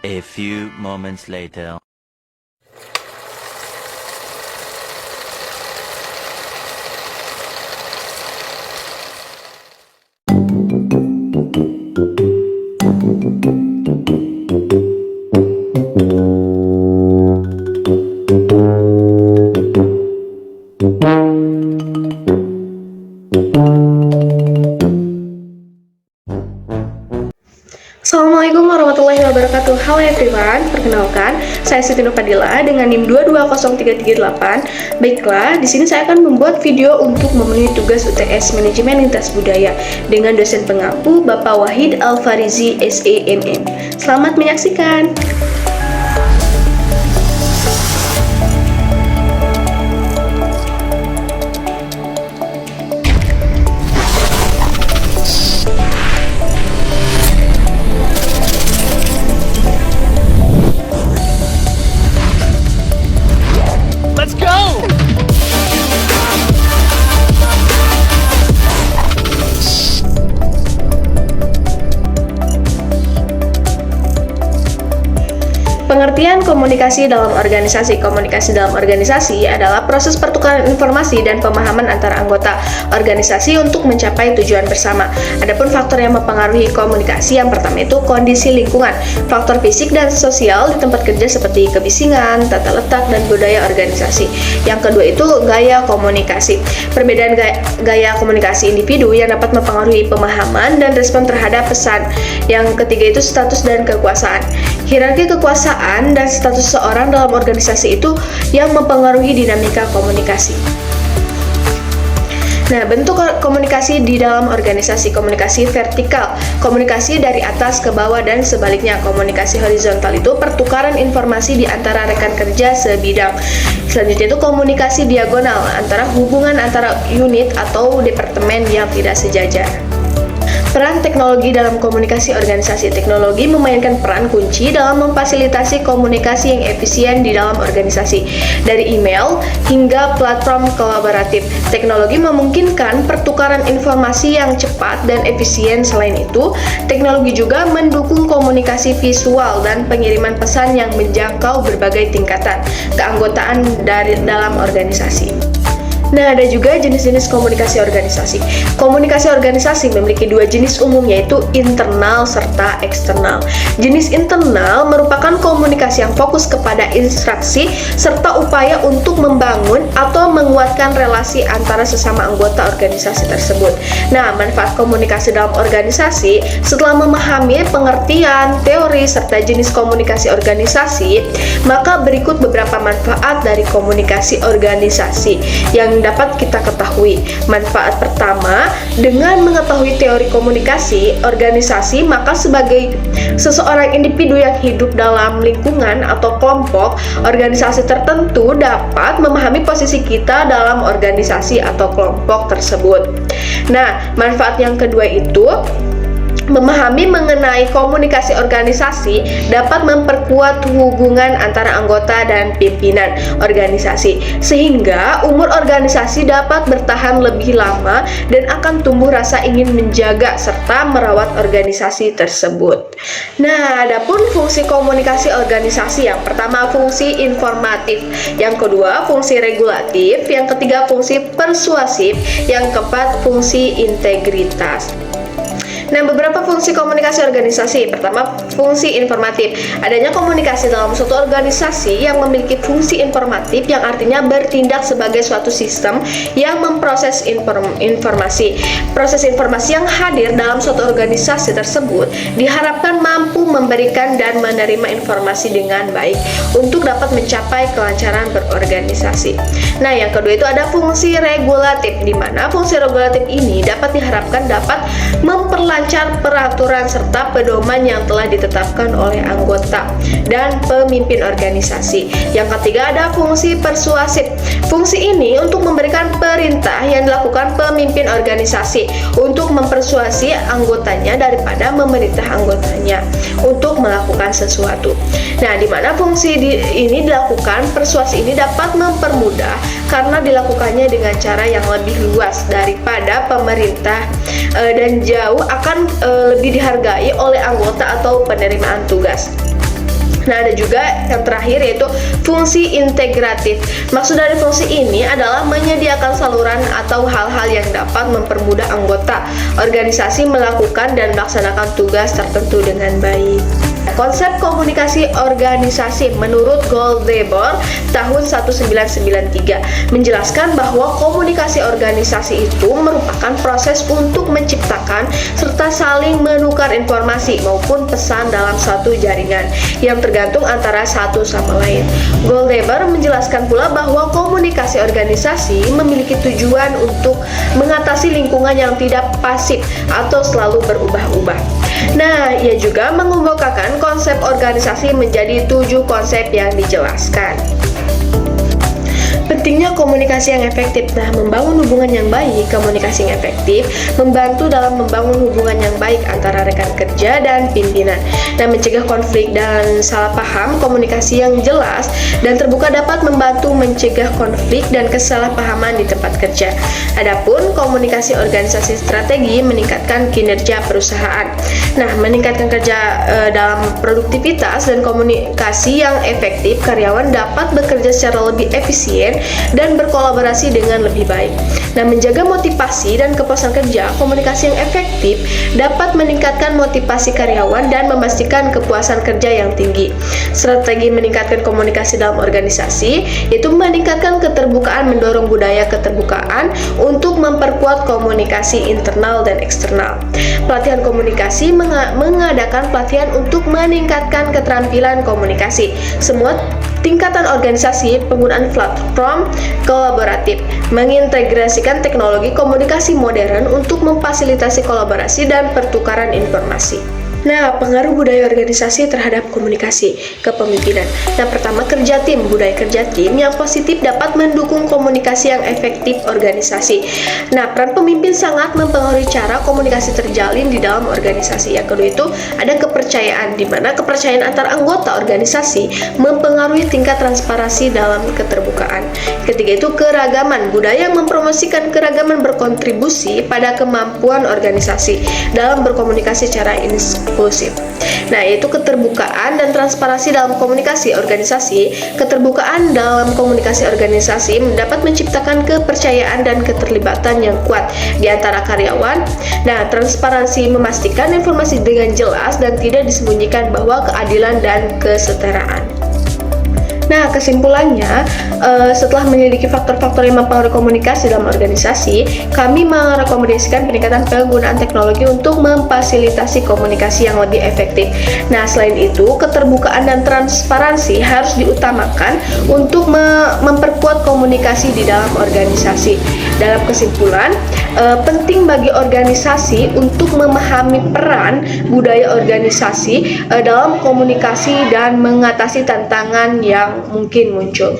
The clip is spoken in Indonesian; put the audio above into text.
A few moments later. Assalamualaikum warahmatullahi wabarakatuh. Halo everyone, perkenalkan saya Siti Nurfadila dengan NIM 220338. Baiklah, di sini saya akan membuat video untuk memenuhi tugas UTS Manajemen Lintas Budaya dengan dosen pengampu Bapak Wahid Al-Farizi SEMM. Selamat menyaksikan. Let's go! Pengertian komunikasi dalam organisasi. Komunikasi dalam organisasi adalah proses pertukaran informasi dan pemahaman antara anggota organisasi untuk mencapai tujuan bersama. Adapun faktor yang mempengaruhi komunikasi, yang pertama itu kondisi lingkungan, faktor fisik dan sosial di tempat kerja seperti kebisingan, tata letak, dan budaya organisasi. Yang kedua itu gaya komunikasi. Perbedaan gaya komunikasi individu yang dapat mempengaruhi pemahaman dan respon terhadap pesan. Yang ketiga itu status dan kekuasaan. Hierarki kekuasaan dan status seorang dalam organisasi itu yang mempengaruhi dinamika komunikasi. Nah, bentuk komunikasi di dalam organisasi. Komunikasi vertikal, komunikasi dari atas ke bawah dan sebaliknya. Komunikasi horizontal itu pertukaran informasi di antara rekan kerja sebidang. Selanjutnya itu komunikasi diagonal, antara hubungan antara unit atau departemen yang tidak sejajar. Peran teknologi dalam komunikasi organisasi. Teknologi memainkan peran kunci dalam memfasilitasi komunikasi yang efisien di dalam organisasi. Dari email hingga platform kolaboratif, teknologi memungkinkan pertukaran informasi yang cepat dan efisien. Selain itu, teknologi juga mendukung komunikasi visual dan pengiriman pesan yang menjangkau berbagai tingkatan keanggotaan dalam organisasi. Nah, ada juga jenis-jenis komunikasi organisasi. Komunikasi organisasi memiliki dua jenis umum, yaitu internal serta eksternal. Jenis internal merupakan komunikasi yang fokus kepada instruksi serta upaya untuk membangun atau menguatkan relasi antara sesama anggota organisasi tersebut. Nah, manfaat komunikasi dalam organisasi. Setelah memahami pengertian, teori, serta jenis komunikasi organisasi, maka berikut beberapa manfaat dari komunikasi organisasi yang dapat kita ketahui. Manfaat pertama, dengan mengetahui teori komunikasi organisasi, maka sebagai seseorang individu yang hidup dalam lingkungan atau kelompok organisasi tertentu dapat memahami posisi kita dalam organisasi atau kelompok tersebut. Nah, manfaat yang kedua itu, memahami mengenai komunikasi organisasi dapat memperkuat hubungan antara anggota dan pimpinan organisasi, sehingga umur organisasi dapat bertahan lebih lama dan akan tumbuh rasa ingin menjaga serta merawat organisasi tersebut. Nah, adapun fungsi komunikasi organisasi, yang pertama fungsi informatif, yang kedua fungsi regulatif, yang ketiga fungsi persuasif, yang keempat fungsi integritas. Nah, beberapa fungsi komunikasi organisasi. Pertama, fungsi informatif. Adanya komunikasi dalam suatu organisasi yang memiliki fungsi informatif, yang artinya bertindak sebagai suatu sistem yang memproses informasi. Proses informasi yang hadir dalam suatu organisasi tersebut diharapkan mampu memberikan dan menerima informasi dengan baik untuk dapat mencapai kelancaran berorganisasi. Nah, yang kedua itu ada fungsi regulatif, di mana fungsi regulatif ini dapat diharapkan dapat memperlancar peraturan serta pedoman yang telah ditetapkan oleh anggota dan pemimpin organisasi. Yang ketiga ada fungsi persuasif. Fungsi ini untuk memberikan perintah yang dilakukan pemimpin organisasi untuk mempersuasi anggotanya daripada memerintah anggotanya untuk melakukan sesuatu. Nah, di mana fungsi ini dilakukan, persuasi ini dapat mempermudah karena dilakukannya dengan cara yang lebih luas daripada pemerintah dan jauh akan lebih dihargai oleh anggota atau penerimaan tugas. Nah, ada juga yang terakhir yaitu fungsi integratif. Maksud dari fungsi ini adalah menyediakan saluran atau hal-hal yang dapat mempermudah anggota organisasi melakukan dan melaksanakan tugas tertentu dengan baik. Konsep komunikasi organisasi menurut Goldreber tahun 1993 menjelaskan bahwa komunikasi organisasi itu merupakan proses untuk menciptakan serta saling menukar informasi maupun pesan dalam satu jaringan yang tergantung antara satu sama lain. Goldreber menjelaskan pula bahwa komunikasi organisasi memiliki tujuan untuk mengatasi lingkungan yang tidak pasif atau selalu berubah-ubah. Nah, ia juga mengemukakan konsep organisasi menjadi 7 konsep yang dijelaskan. Pentingnya komunikasi yang efektif. Nah, membangun hubungan yang baik, komunikasi yang efektif membantu dalam membangun hubungan yang baik antara rekan kerja dan pimpinan. Nah, mencegah konflik dan salah paham, komunikasi yang jelas dan terbuka dapat membantu mencegah konflik dan kesalahpahaman di tempat kerja. Adapun komunikasi organisasi strategi meningkatkan kinerja perusahaan. Nah, meningkatkan kerja dalam produktivitas dan komunikasi yang efektif, karyawan dapat bekerja secara lebih efisien dan berkolaborasi dengan lebih baik. Nah, menjaga motivasi dan kepuasan kerja, komunikasi yang efektif dapat meningkatkan motivasi karyawan dan memastikan kepuasan kerja yang tinggi. Strategi meningkatkan komunikasi dalam organisasi yaitu meningkatkan keterbukaan, mendorong budaya keterbukaan untuk memperkuat komunikasi internal dan eksternal. Pelatihan komunikasi mengadakan pelatihan untuk meningkatkan keterampilan komunikasi. Semua tingkatan organisasi, penggunaan platform kolaboratif, mengintegrasikan teknologi komunikasi modern untuk memfasilitasi kolaborasi dan pertukaran informasi. Nah, pengaruh budaya organisasi terhadap komunikasi kepemimpinan. Nah, pertama, kerja tim. Budaya kerja tim yang positif dapat mendukung komunikasi yang efektif organisasi. Nah, peran pemimpin sangat mempengaruhi cara komunikasi terjalin di dalam organisasi. Yang kedua itu ada kepercayaan, di mana kepercayaan antar anggota organisasi mempengaruhi tingkat transparansi dalam keterbukaan. Ketiga itu keragaman. Budaya yang mempromosikan keragaman berkontribusi pada kemampuan organisasi dalam berkomunikasi secara inklusif. Nah, yaitu keterbukaan dan transparansi dalam komunikasi organisasi. Keterbukaan dalam komunikasi organisasi dapat menciptakan kepercayaan dan keterlibatan yang kuat di antara karyawan. Nah, transparansi memastikan informasi dengan jelas dan tidak disembunyikan bahwa keadilan dan kesetaraan. Nah, kesimpulannya, setelah menyelidiki faktor-faktor yang mempengaruhi komunikasi dalam organisasi, kami merekomendasikan peningkatan penggunaan teknologi untuk memfasilitasi komunikasi yang lebih efektif. Nah, selain itu, keterbukaan dan transparansi harus diutamakan untuk memperkuat komunikasi di dalam organisasi. Dalam kesimpulan, penting bagi organisasi untuk memahami peran budaya organisasi dalam komunikasi dan mengatasi tantangan yang mungkin muncul.